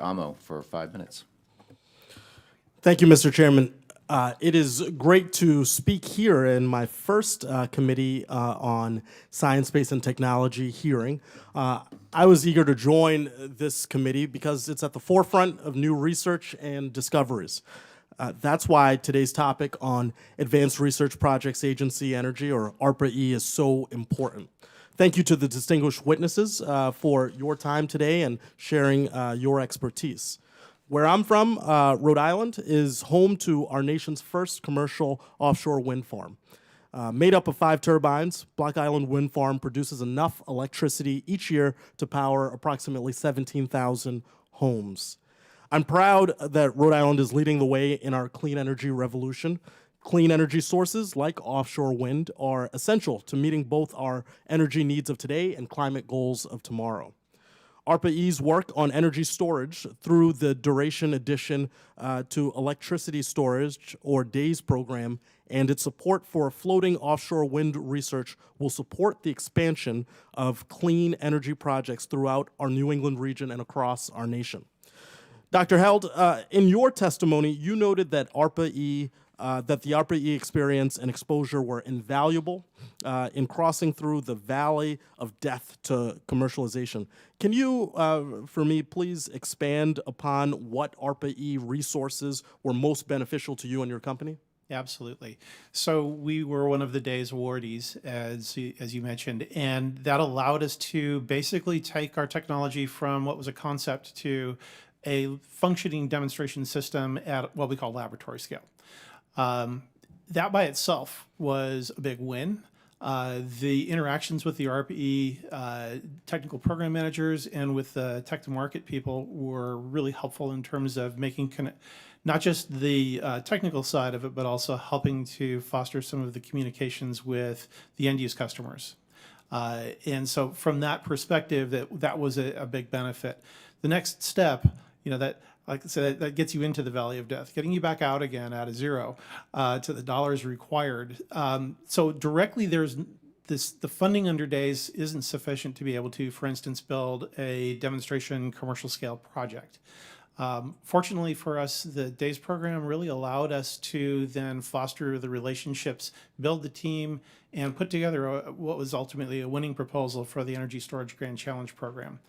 Amo for 5 minutes. Thank you, Mr. Chairman. It is great to speak here in my first committee on science, space, and technology hearing. I was eager to join this committee because it's at the forefront of new research and discoveries. That's why today's topic on Advanced Research Projects Agency Energy, or ARPA-E, is so important. Thank you to the distinguished witnesses for your time today and sharing your expertise. Where I'm from, Rhode Island, is home to our nation's first commercial offshore wind farm. Made up of 5 turbines, Block Island Wind Farm produces enough electricity each year to power approximately 17,000 homes. I'm proud that Rhode Island is leading the way in our clean energy revolution. Clean energy sources like offshore wind are essential to meeting both our energy needs of today and climate goals of tomorrow. ARPA-E's work on energy storage through the Duration Addition to Electricity Storage, or DAYS program, and its support for floating offshore wind research will support the expansion of clean energy projects throughout our New England region and across our nation. Dr. Held, in your testimony, you noted that the ARPA-E experience and exposure were invaluable in crossing through the valley of death to commercialization. Can you, for me, please expand upon what ARPA-E resources were most beneficial to you and your company? Absolutely. So we were one of the DAYS awardees, as you mentioned, and that allowed us to basically take our technology from what was a concept to a functioning demonstration system at what we call laboratory scale. That by itself was a big win. The interactions with the ARPA-E technical program managers and with the tech to market people were really helpful in terms of making not just the technical side of it, but also helping to foster some of the communications with the end use customers. And so from that perspective, that was a big benefit. The next step, that, like I said, that gets you into the valley of death, getting you back out again out of zero to the dollars required. So directly, the funding under DAYS isn't sufficient to be able to, for instance, build a demonstration commercial scale project. Fortunately for us, the DAYS program really allowed us to then foster the relationships, build the team, and put together what was ultimately a winning proposal for the Energy Storage Grand Challenge program.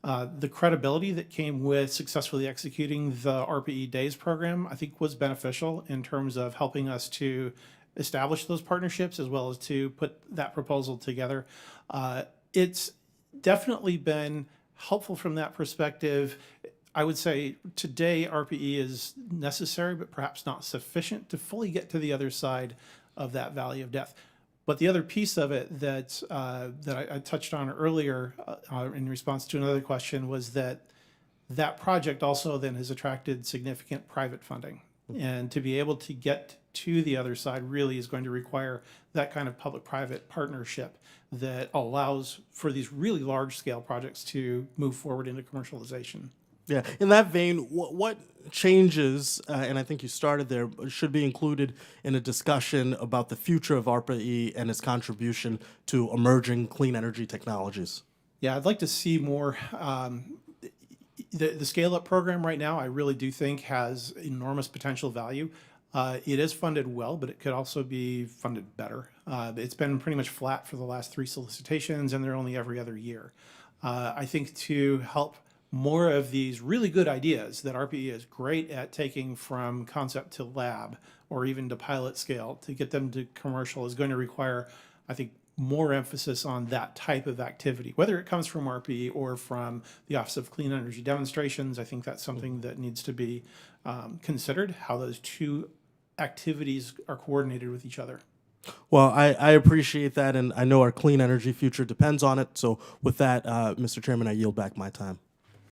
The credibility that came with successfully executing the ARPA-E DAYS program, I think, was beneficial in terms of helping us to establish those partnerships as well as to put that proposal together. It's definitely been helpful from that perspective. I would say today ARPA-E is necessary, but perhaps not sufficient to fully get to the other side of that valley of death. But the other piece of it that I touched on earlier in response to another question was that project also then has attracted significant private funding. And to be able to get to the other side really is going to require that kind of public-private partnership that allows for these really large-scale projects to move forward into commercialization. Yeah, in that vein, what changes, and I think you started there, should be included in a discussion about the future of ARPA-E and its contribution to emerging clean energy technologies? Yeah, I'd like to see more. The scale-up program right now, I really do think has enormous potential value. It is funded well, but it could also be funded better. It's been pretty much flat for the last 3 solicitations, and they're only every other year. I think to help more of these really good ideas that ARPA-E is great at taking from concept to lab or even to pilot scale to get them to commercial is going to require, I think, more emphasis on that type of activity, whether it comes from ARPA-E or from the Office of Clean Energy Demonstrations. I think that's something that needs to be considered, how those two activities are coordinated with each other. Well, I appreciate that, and I know our clean energy future depends on it. So with that, Mr. Chairman, I yield back my time.